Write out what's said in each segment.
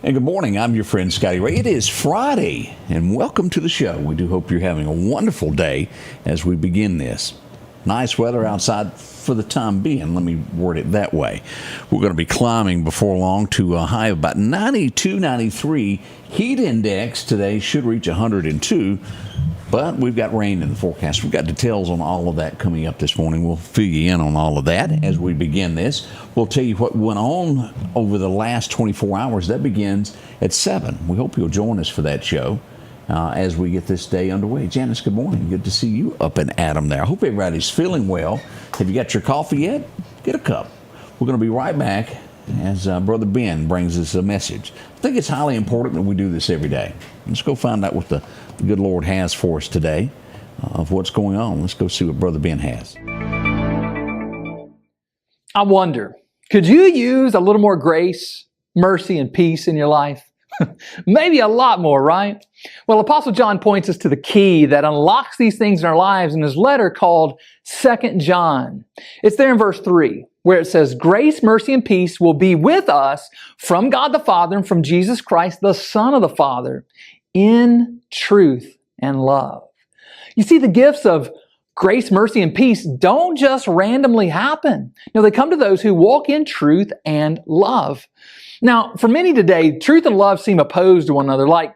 And good morning. I'm your friend Scotty Ray. It is Friday, and welcome to the show. We do hope you're having a wonderful day as we begin this. Nice weather outside for the time being. Let me word it that way. We're going to be climbing before long to a high of about 92, 93. Heat index today should reach 102. But we've got rain in the forecast. We've got details on all of that coming up this morning. We'll fill you in on all of that as we begin this. We'll tell you what went on over the last 24 hours. That begins at 7. We hope you'll join us for that show as we get this day underway. Janice, good morning. Good to see you up and at 'em there. I hope everybody's feeling well. Have you got your coffee yet? Get a cup. We're going to be right back as Brother Ben brings us a message. I think it's highly important that we do this every day. Let's go find out what the good Lord has for us today of what's going on. Let's go see what Brother Ben has. I wonder, could you use a little more grace, mercy, and peace in your life? Maybe a lot more, right? Well, Apostle John points us to the key that unlocks these things in our lives in his letter called 2 John. It's there in verse 3, where it says, "Grace, mercy, and peace will be with us from God the Father and from Jesus Christ, the Son of the Father, in truth and love." You see, the gifts of grace, mercy, and peace don't just randomly happen. No, they come to those who walk in truth and love. Now, for many today, truth and love seem opposed to one another, like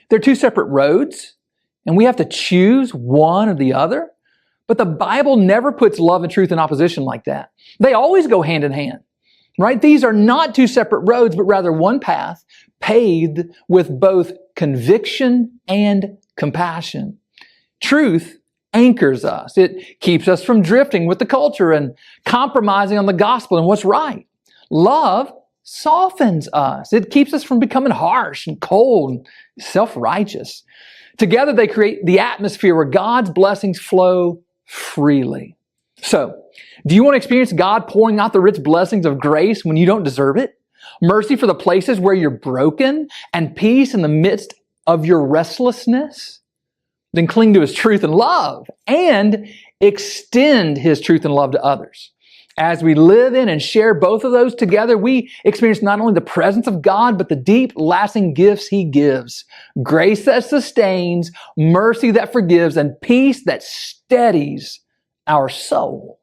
they're two separate roads, and we have to choose one or the other. But the Bible never puts love and truth in opposition like that. They always go hand in hand, right? These are not two separate roads, but rather one path paved with both conviction and compassion. Truth anchors us. It keeps us from drifting with the culture and compromising on the gospel and what's right. Love softens us. It keeps us from becoming harsh and cold and self-righteous. Together they create the atmosphere where God's blessings flow freely. So, do you want to experience God pouring out the rich blessings of grace when you don't deserve it? Mercy for the places where you're broken, and peace in the midst of your restlessness? Then cling to His truth and love and extend His truth and love to others. As we live in and share both of those together, we experience not only the presence of God, but the deep, lasting gifts He gives. Grace that sustains, mercy that forgives, and peace that steadies our soul.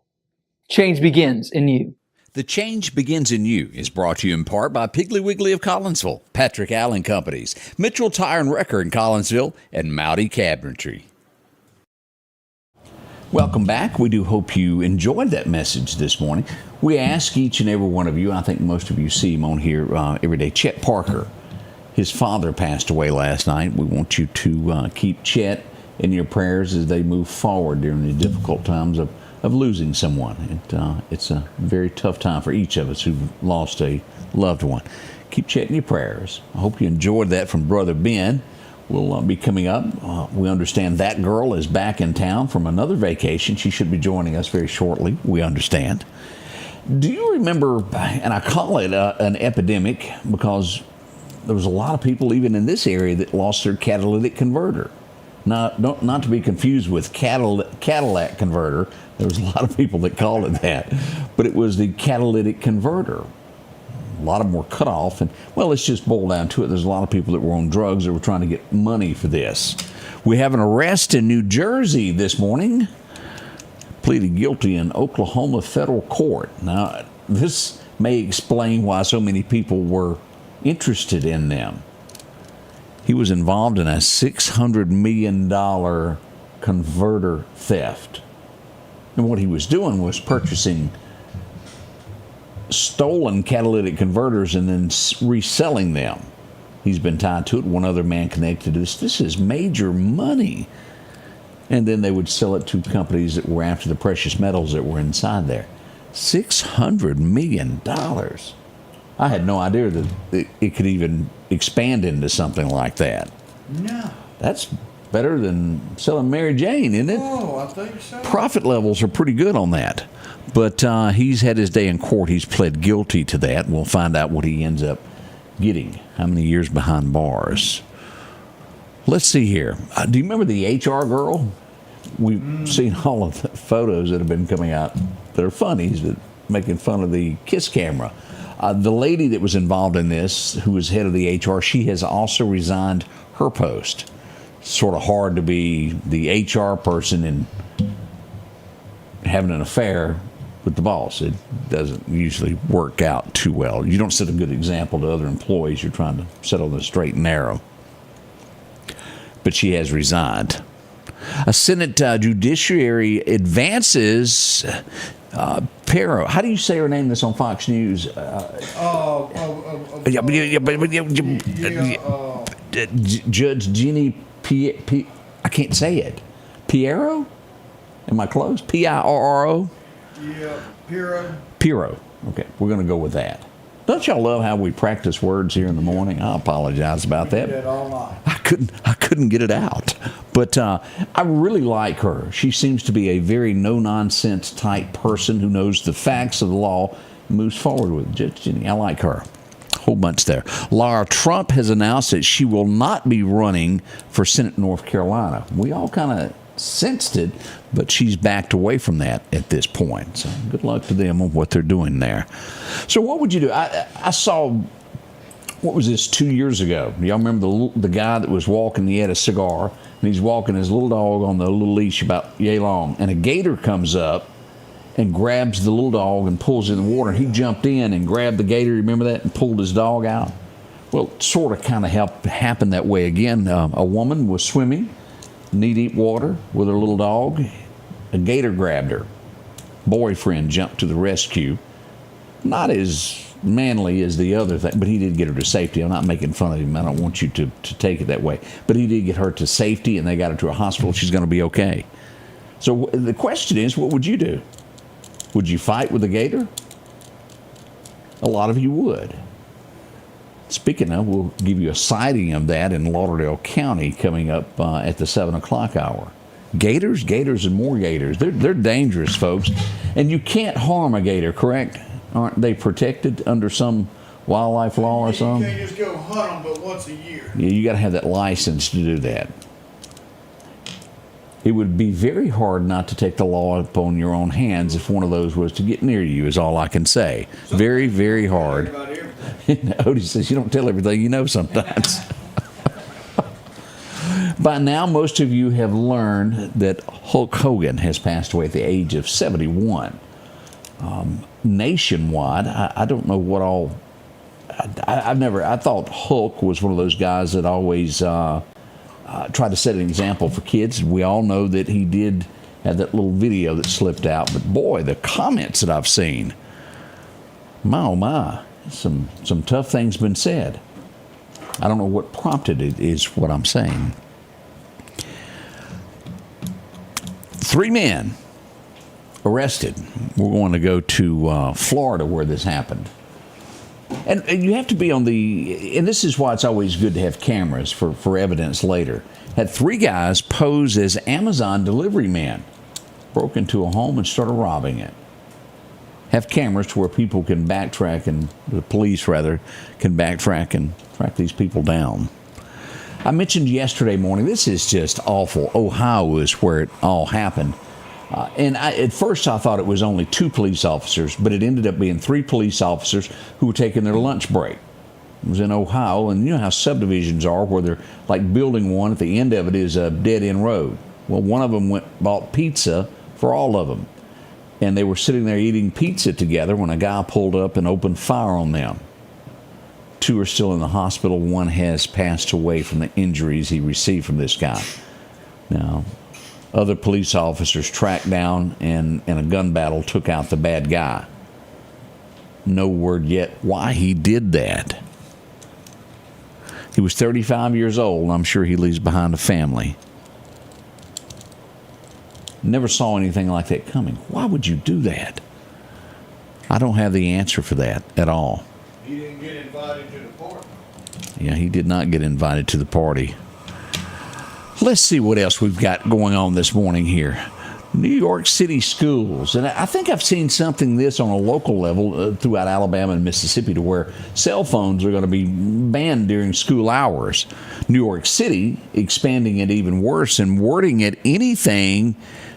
Change begins in you. The Change Begins in You is brought to you in part by Piggly Wiggly of Collinsville, Patrick Allen Companies, Mitchell Tire and Wrecker in Collinsville, and Mowdy Cabinetry. Welcome back. We do hope you enjoyed that message this morning. We ask each and every one of you, I think most of you see him on here every day, Chet Parker. His father passed away last night. We want you to keep Chet in your prayers as they move forward during the difficult times of losing someone. It's a very tough time for each of us who've lost a loved one. Keep Chet in your prayers. I hope you enjoyed that from Brother Ben. We'll be coming up. We understand that girl is back in town from another vacation. She should be joining us very shortly, we understand. Do you remember, and I call it an epidemic because there was a lot of people even in this area that lost their catalytic converter. Not to be confused with Cadillac converter. There was a lot of people that called it that. But it was the catalytic converter. A lot of them were cut off. And, well, let's just boil down to it. There's a lot of people that were on drugs that were trying to get money for this. We have an arrest in New Jersey this morning. Pleaded guilty in Oklahoma federal court. Now, this may explain why so many people were interested in them. He was involved in a $600 million converter theft. And what he was doing was purchasing stolen catalytic converters and then reselling them. He's been tied to it. One other man connected to this. This is major money. And then they would sell it to companies that were after the precious metals that were inside there. $600 million. I had no idea that it could even expand into something like that. No. That's better than selling Mary Jane, isn't it? Oh, I think so. Profit levels are pretty good on that. But he's had his day in court. He's pled guilty to that. We'll find out what he ends up getting. How many years behind bars. Let's see here. Do you remember the HR girl? We've seen all of the photos that have been coming out that are funnies, that making fun of the kiss camera. The lady that was involved in this, who was head of the HR, she has also resigned her post. Sort of hard to be the HR person and having an affair with the boss. It doesn't usually work out too well. You don't set a good example to other employees. You're trying to set on the straight and narrow. But she has resigned. A Senate judiciary advances. Pero, how do you say her name? That's on Fox News. Judge Jeannie I can't say it. Piero? Am I close? Pirro? Yeah, Pirro. Pirro. Okay, we're going to go with that. Don't y'all love how we practice words here in the morning? I apologize about that. We did all night. I couldn't get it out. But I really like her. She seems to be a very no-nonsense type person who knows the facts of the law, moves forward with it. Judge Jenny, I like her. Whole bunch there. Laura Trump has announced that she will not be running for Senate North Carolina. We all kind of sensed it, but she's backed away from that at this point. So good luck to them on what they're doing there. So what would you do? I saw, what was this, 2 years ago? Y'all remember the guy that was walking, he had a cigar, and he's walking his little dog on the little leash about yay long, and a gator comes up and grabs the little dog and pulls it in the water. And he jumped in and grabbed the gator, remember that, and pulled his dog out. Well, it sort of kind of happened that way again. A woman was swimming knee-deep water with her little dog. A gator grabbed her. Boyfriend jumped to the rescue. Not as manly as the other thing, but he did get her to safety. I'm not making fun of him. I don't want you to take it that way. But he did get her to safety, and they got her to a hospital. She's going to be okay. So the question is, what would you do? Would you fight with the gator? A lot of you would. Speaking of, we'll give you a sighting of that in Lauderdale County coming up at the 7 o'clock hour. Gators, and more gators. They're dangerous, folks. And you can't harm a gator, correct? Aren't they protected under some wildlife law or something? You can't just go hunt them but once a year. Yeah, you got to have that license to do that. It would be very hard not to take the law upon your own hands if one of those was to get near you, is all I can say. Very, very hard. Odie says, you don't tell everything you know sometimes. By now, most of you have learned that Hulk Hogan has passed away at the age of 71. Nationwide, I don't know what all... I thought Hulk was one of those guys that always... try to set an example for kids. We all know that he did have that little video that slipped out. But boy, the comments that I've seen, my oh my, some tough things been said. I don't know what prompted it, is what I'm saying. 3 men arrested. We're going to go to Florida where this happened. And you have to be on and this is why it's always good to have cameras for evidence later. Had 3 guys pose as Amazon delivery men, broke into a home and started robbing it. Have cameras to where people can backtrack, and the police rather can backtrack and track these people down. I mentioned yesterday morning, this is just awful. Ohio is where it all happened. At first I thought it was only 2 police officers, but it ended up being 3 police officers who were taking their lunch break. It was in Ohio, and you know how subdivisions are, where they're like building one, at the end of it is a dead-end road. Well, one of them bought pizza for all of them, and they were sitting there eating pizza together when a guy pulled up and opened fire on them. 2 are still in the hospital. 1 has passed away from the injuries he received from this guy. Now, other police officers tracked down and in a gun battle took out the bad guy. No word yet why he did that. He was 35 years old, and I'm sure he leaves behind a family. Never saw anything like that coming. Why would you do that? I don't have the answer for that at all. He didn't get invited to the party. Yeah, he did not get invited to the party. Let's see what else we've got going on this morning here. New York City schools. And I think I've seen something this on a local level throughout Alabama and Mississippi, to where cell phones are going to be banned during school hours. New York City expanding it even worse and wording it anything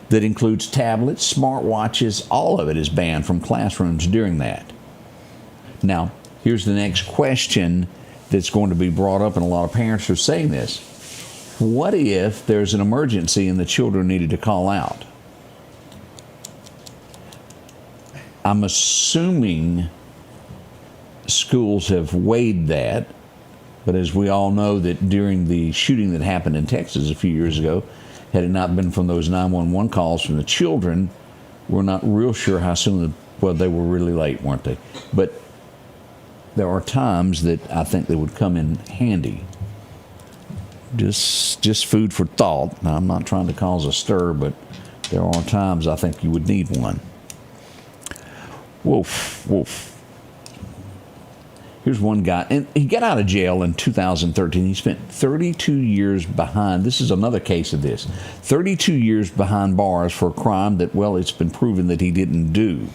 that includes tablets, smartwatches, all of it is banned from classrooms during that. Now, Here's the next question that's going to be brought up, and a lot of parents are saying this. What if there's an emergency and the children needed to call out? I'm assuming schools have weighed that, but as we all know that during the shooting that happened in Texas a few years ago, had it not been from those 911 calls from the children, we're not real sure how soon, well, they were really late, weren't they? But there are times that I think they would come in handy. Just food for thought. Now, I'm not trying to cause a stir, but there are times I think you would need one. Woof, woof. Here's one guy, and he got out of jail in 2013. He spent 32 years behind. This is another case of this. 32 years behind bars for a crime that, well, it's been proven that he didn't do.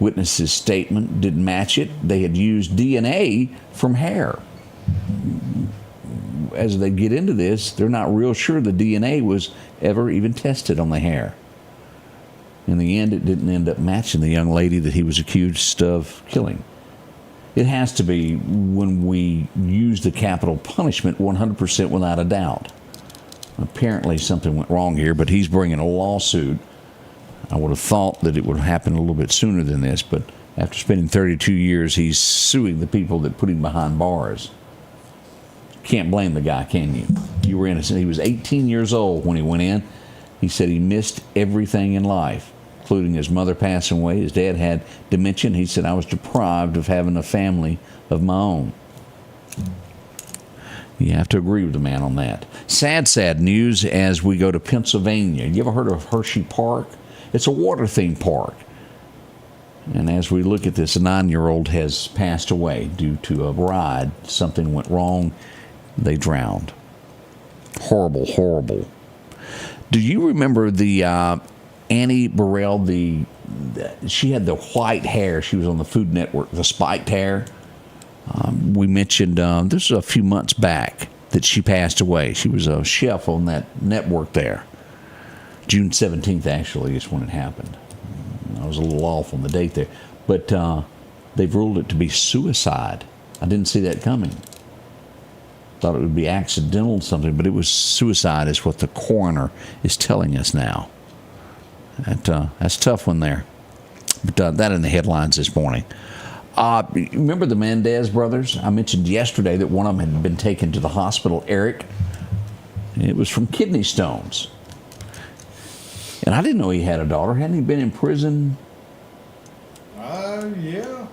Witnesses' statement didn't match it. They had used DNA from hair. As they get into this, they're not real sure the DNA was ever even tested on the hair. In the end, it didn't end up matching the young lady that he was accused of killing. It has to be when we use the capital punishment 100% without a doubt. Apparently something went wrong here, but he's bringing a lawsuit. I would have thought that it would have happened a little bit sooner than this, but after spending 32 years, he's suing the people that put him behind bars. Can't blame the guy, can you? You were innocent. He was 18 years old when he went in. He said he missed everything in life, including his mother passing away. His dad had dementia. He said, I was deprived of having a family of my own. You have to agree with the man on that. Sad news as we go to Pennsylvania. You ever heard of Hershey Park? It's a water theme park. And as we look at this, a 9-year-old has passed away due to a ride. Something went wrong. They drowned. Horrible, horrible. Do you remember the Annie Burrell? She had the white hair. She was on the Food Network, the spiked hair. We mentioned this was a few months back that she passed away. She was a chef on that network there. June 17th, actually, is when it happened. I was a little off on the date there. But they've ruled it to be suicide. I didn't see that coming. Thought it would be accidental or something, but it was suicide is what the coroner is telling us now. That's a tough one there. But that in the headlines this morning. Remember the Mendez brothers? I mentioned yesterday that one of them had been taken to the hospital, Eric. It was from kidney stones. And I didn't know he had a daughter. Hadn't he been in prison? Yeah.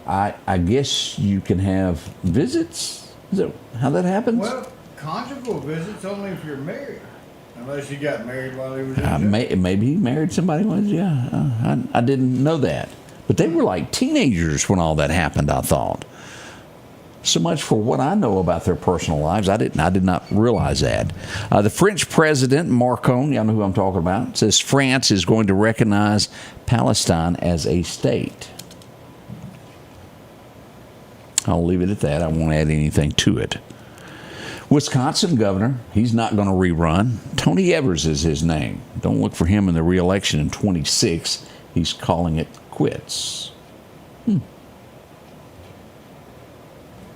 I guess you can have visits? Is that how that happens? Well, conjugal visits only if you're married. Unless you got married while he was in jail. Maybe he married somebody. I didn't know that. But they were like teenagers when all that happened, I thought. So much for what I know about their personal lives. I did not realize that. The French president, Macron, y'all know who I'm talking about, says France is going to recognize Palestine as a state. I'll leave it at that. I won't add anything to it. Wisconsin governor, he's not going to rerun. Tony Evers is his name. Don't look for him in the re-election in 26. He's calling it quits.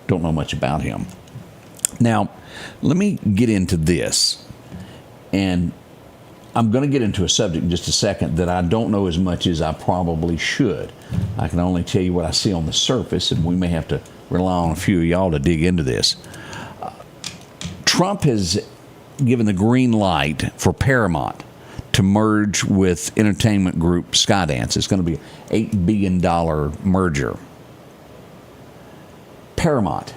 Don't know much about him. Now, let me get into this. And I'm going to get into a subject in just a second that I don't know as much as I probably should. I can only tell you what I see on the surface, and we may have to rely on a few of y'all to dig into this. Trump has given the green light for Paramount to merge with entertainment group Skydance. It's going to be an $8 billion merger. Paramount.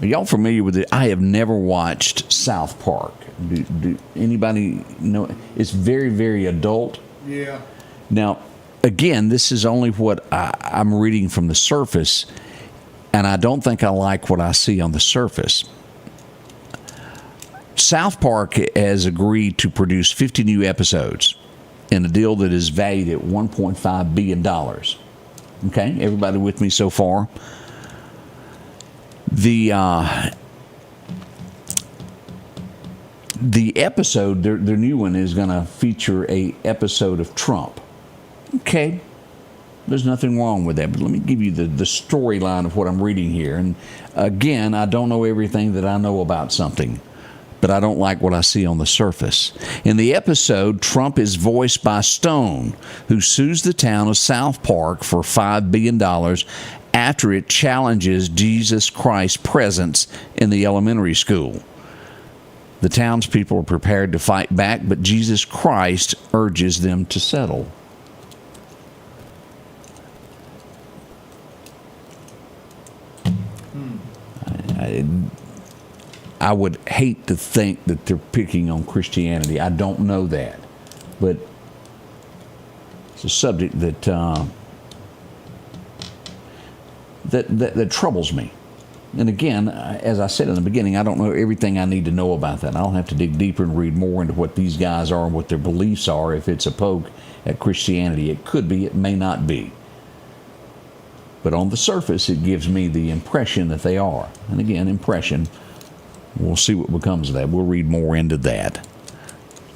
Are y'all familiar with it? I have never watched South Park. Do anybody know? It's very, very adult. Yeah. Now, again, this is only what I'm reading from the surface, and I don't think I like what I see on the surface. South Park has agreed to produce 50 new episodes in a deal that is valued at $1.5 billion. Okay, everybody with me so far? The episode, their new one, is going to feature a episode of Trump. Okay, There's nothing wrong with that. But let me give you the storyline of what I'm reading here. And again, I don't know everything that I know about something, but I don't like what I see on the surface. In the episode, Trump is voiced by Stone, who sues the town of South Park for $5 billion after it challenges Jesus Christ's presence in the elementary school. The townspeople are prepared to fight back, but Jesus Christ urges them to settle. I would hate to think that they're picking on Christianity. I don't know that. But it's a subject that that troubles me. And again, as I said in the beginning, I don't know everything I need to know about that. I'll have to dig deeper and read more into what these guys are and what their beliefs are. If it's a poke at Christianity, it could be, it may not be. But on the surface, it gives me the impression that they are. And again, impression. We'll see what becomes of that. We'll read more into that.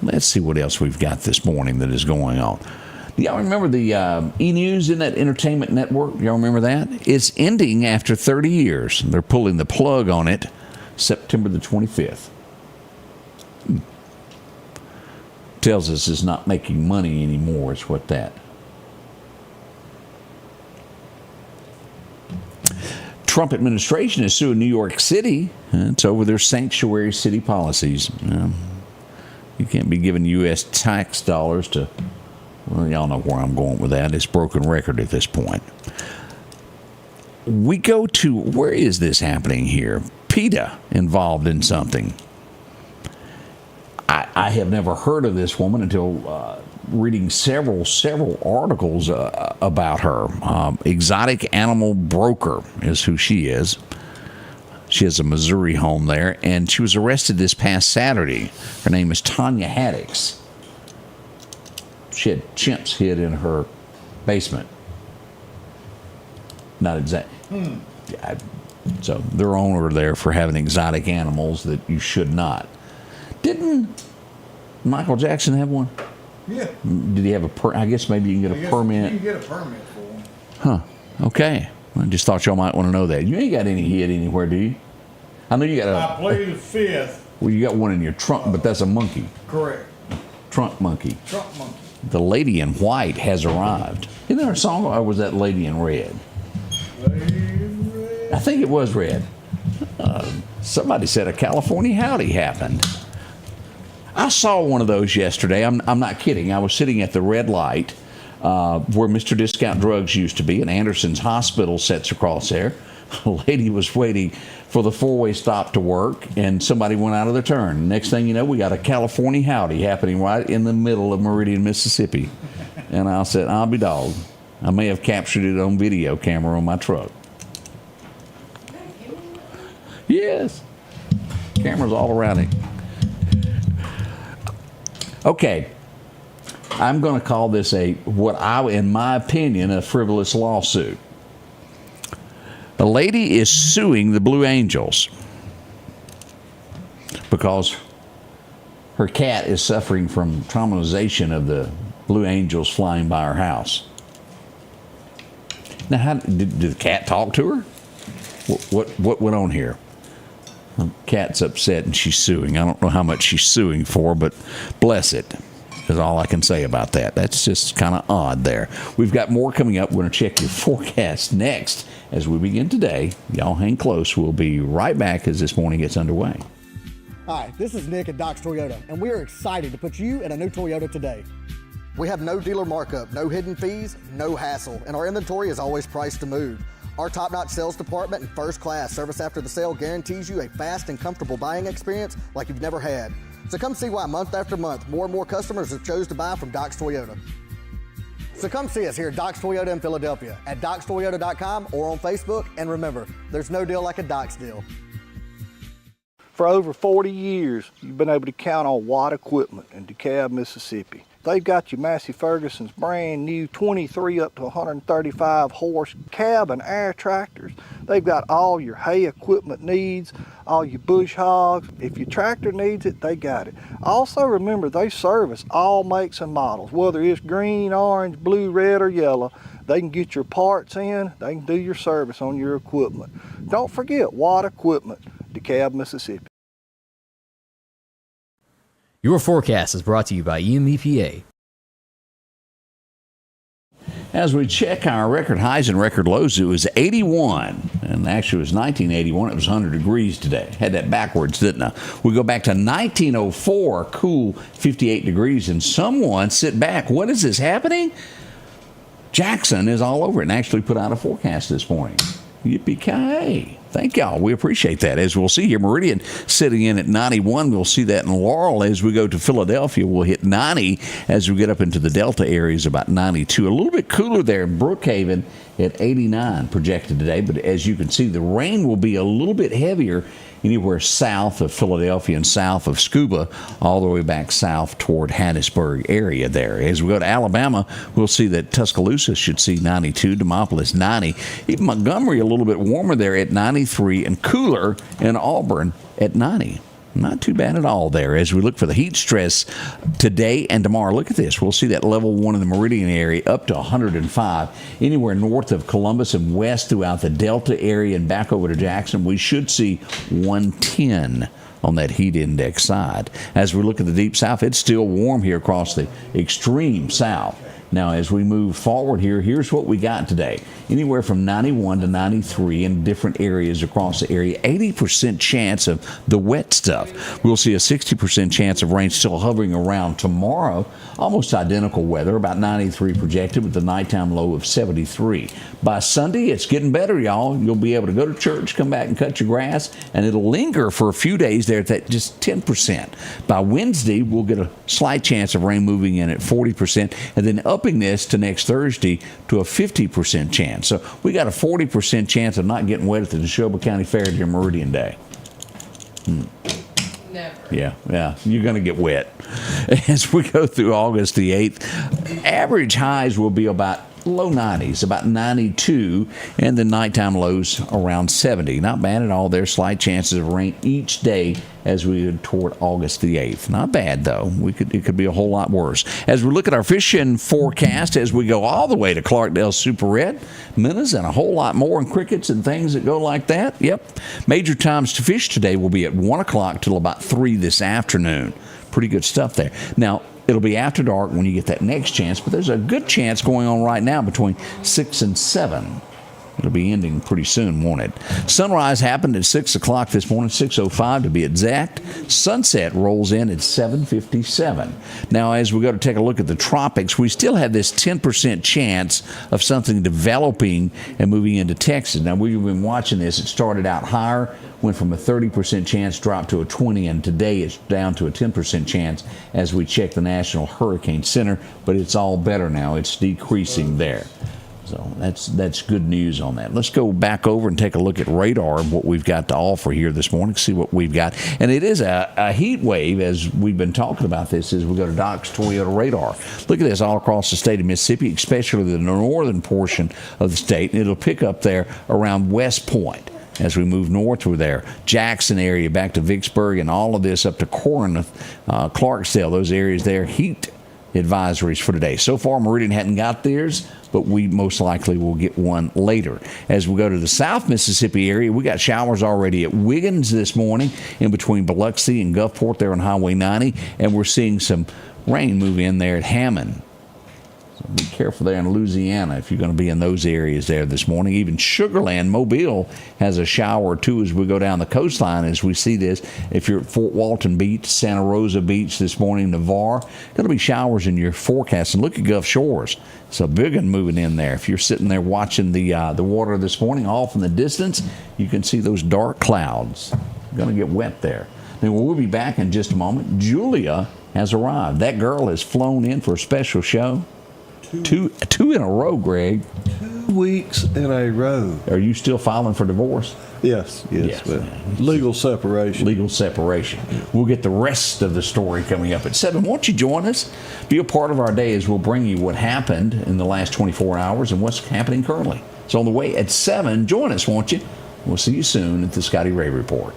Let's see what else we've got this morning that is going on. Do y'all remember the E-News in that entertainment network? Y'all remember that? It's ending after 30 years. They're pulling the plug on it September the 25th. Tells us it's not making money anymore. It's what that. Trump administration is suing New York City. It's over their sanctuary city policies. You can't be giving U.S. tax dollars to, well, y'all know where I'm going with that. It's broken record at this point. We go to, where is this happening here? PETA involved in something. I have never heard of this woman until reading several articles about her. Exotic animal broker is who she is. She has a Missouri home there, and she was arrested this past Saturday. Her name is Tanya Haddix. She had chimps hid in her basement. Not exact. So their owner there for having exotic animals that you should not. Didn't Michael Jackson have one? Yeah. Did he have I guess maybe you can get a permit. You can get a permit for them. Huh. Okay. I just thought y'all might want to know that. You ain't got any hid anywhere, do you? I know you got I plead the fifth. Well, you got one in your trunk, but that's a monkey. Correct. Trunk monkey. Trunk monkey. The lady in white has arrived. Isn't there a song, or was that lady in red? Lady in red. I think it was red. Somebody said a California howdy happened. I saw one of those yesterday. I'm not kidding. I was sitting at the red light where Mr. Discount Drugs used to be, and Anderson's Hospital sits across there. A lady was waiting for the four-way stop to work, and somebody went out of their turn. Next thing you know, we got a California howdy happening right in the middle of Meridian, Mississippi. And I said, I'll be dogged. I may have captured it on video camera on my truck. Yes. Cameras all around it. Okay. I'm going to call this in my opinion, a frivolous lawsuit. A lady is suing the Blue Angels because her cat is suffering from traumatization of the Blue Angels flying by her house. Now, how did the cat talk to her? What went on here? The cat's upset and she's suing. I don't know how much she's suing for, but bless it. Is all I can say about that. That's just kind of odd there. We've got more coming up. We're going to check your forecast next as we begin today. Y'all hang close. We'll be right back as this morning gets underway. Hi, this is Nick at Doc's Toyota, and we are excited to put you in a new Toyota today. We have no dealer markup, no hidden fees, no hassle, and our inventory is always priced to move. Our top-notch sales department and first-class service after the sale guarantees you a fast and comfortable buying experience like you've never had. So come see why month after month, more and more customers have chose to buy from Doc's Toyota. So come see us here at Doc's Toyota in Philadelphia at docstoyota.com or on Facebook. And remember, there's no deal like a Doc's deal. For over 40 years, you've been able to count on Watt Equipment in DeKalb, Mississippi. They've got your Massey Ferguson's brand new 23 up to 135 horse cab and air tractors. They've got all your hay equipment needs, all your bush hogs. If your tractor needs it, they got it. Also remember, they service all makes and models, whether it's green, orange, blue, red, or yellow. They can get your parts in. They can do your service on your equipment. Don't forget Watt Equipment, DeKalb, Mississippi. Your forecast is brought to you by EMEPA. As we check our record highs and record lows, it was 81, and actually it was 1981. It was 100 degrees today. Had that backwards, didn't I? We go back to 1904, cool 58 degrees, and someone, sit back, what is this happening? Jackson is all over it and actually put out a forecast this morning. Yippee-ki-yay. Thank y'all. We appreciate that. As we'll see here, Meridian sitting in at 91. We'll see that in Laurel. As we go to Philadelphia, we'll hit 90. As we get up into the Delta areas, about 92. A little bit cooler there in Brookhaven at 89 projected today. But as you can see, the rain will be a little bit heavier anywhere south of Philadelphia and south of Scuba, all the way back south toward Hattiesburg area there. As we go to Alabama, we'll see that Tuscaloosa should see 92, Demopolis 90. Even Montgomery a little bit warmer there at 93, and cooler in Auburn at 90. Not too bad at all there. As we look for the heat stress today and tomorrow, look at this. We'll see that level 1 in the Meridian area up to 105. Anywhere north of Columbus and west throughout the Delta area and back over to Jackson, we should see 110 on that heat index side. As we look at the deep south, it's still warm here across the extreme south. Now, as we move forward here, here's what we got today. Anywhere from 91 to 93 in different areas across the area. 80% chance of the wet stuff. We'll see a 60% chance of rain still hovering around tomorrow. Almost identical weather, about 93 projected with the nighttime low of 73. By Sunday, it's getting better, y'all. You'll be able to go to church, come back and cut your grass, and it'll linger for a few days there at that just 10%. By Wednesday, we'll get a slight chance of rain moving in at 40%, and then upping this to next Thursday to a 50% chance. So we got a 40% chance of not getting wet at the Neshoba County Fair during Meridian Day. Never. Yeah, you're going to get wet. As we go through August the 8th, average highs will be about low 90s, about 92, and the nighttime lows around 70. Not bad at all. There's slight chances of rain each day as we head toward August the 8th. Not bad, though. It could be a whole lot worse. As we look at our fishing forecast, as we go all the way to Clarkdale Super Red, minnows, and a whole lot more, and crickets and things that go like that. Yep. Major times to fish today will be at 1 o'clock till about 3 this afternoon. Pretty good stuff there. Now, it'll be after dark when you get that next chance, but there's a good chance going on right now between 6 and 7. It'll be ending pretty soon, won't it? Sunrise happened at 6 o'clock this morning, 6:05 to be exact. Sunset rolls in at 7:57. Now, as we go to take a look at the tropics, we still have this 10% chance of something developing and moving into Texas. Now, we've been watching this. It started out higher, went from a 30% chance, dropped to a 20, and today it's down to a 10% chance as we check the National Hurricane Center, but it's all better now. It's decreasing there. So that's good news on that. Let's go back over and take a look at radar and what we've got to offer here this morning, see what we've got. And it is a heat wave, as we've been talking about this, as we go to Doc's Toyota radar. Look at this all across the state of Mississippi, especially the northern portion of the state. And it'll pick up there around West Point as we move northward there. Jackson area back to Vicksburg, and all of this up to Corinth, Clarksdale, those areas there, heat advisories for today. So far, Meridian hadn't got theirs, but we most likely will get one later. As we go to the South Mississippi area, we got showers already at Wiggins this morning in between Biloxi and Gulfport there on Highway 90, and we're seeing some rain move in there at Hammond. So be careful there in Louisiana if you're going to be in those areas there this morning. Even Sugar Land, Mobile, has a shower or two as we go down the coastline as we see this. If you're at Fort Walton Beach, Santa Rosa Beach this morning, Navarre, going to be showers in your forecast. And look at Gulf Shores. It's a big one moving in there. If you're sitting there watching the water this morning, off in the distance, you can see those dark clouds. Going to get wet there. Then we'll be back in just a moment. Julia has arrived. That girl has flown in for a special show. Two in a row, Greg. 2 weeks in a row. Are you still filing for divorce? Yes. Well, legal separation. Legal separation. We'll get the rest of the story coming up at 7. Won't you join us? Be a part of our day as we'll bring you what happened in the last 24 hours and what's happening currently. It's on the way at 7. Join us, won't you? We'll see you soon at the Scotty Ray Report.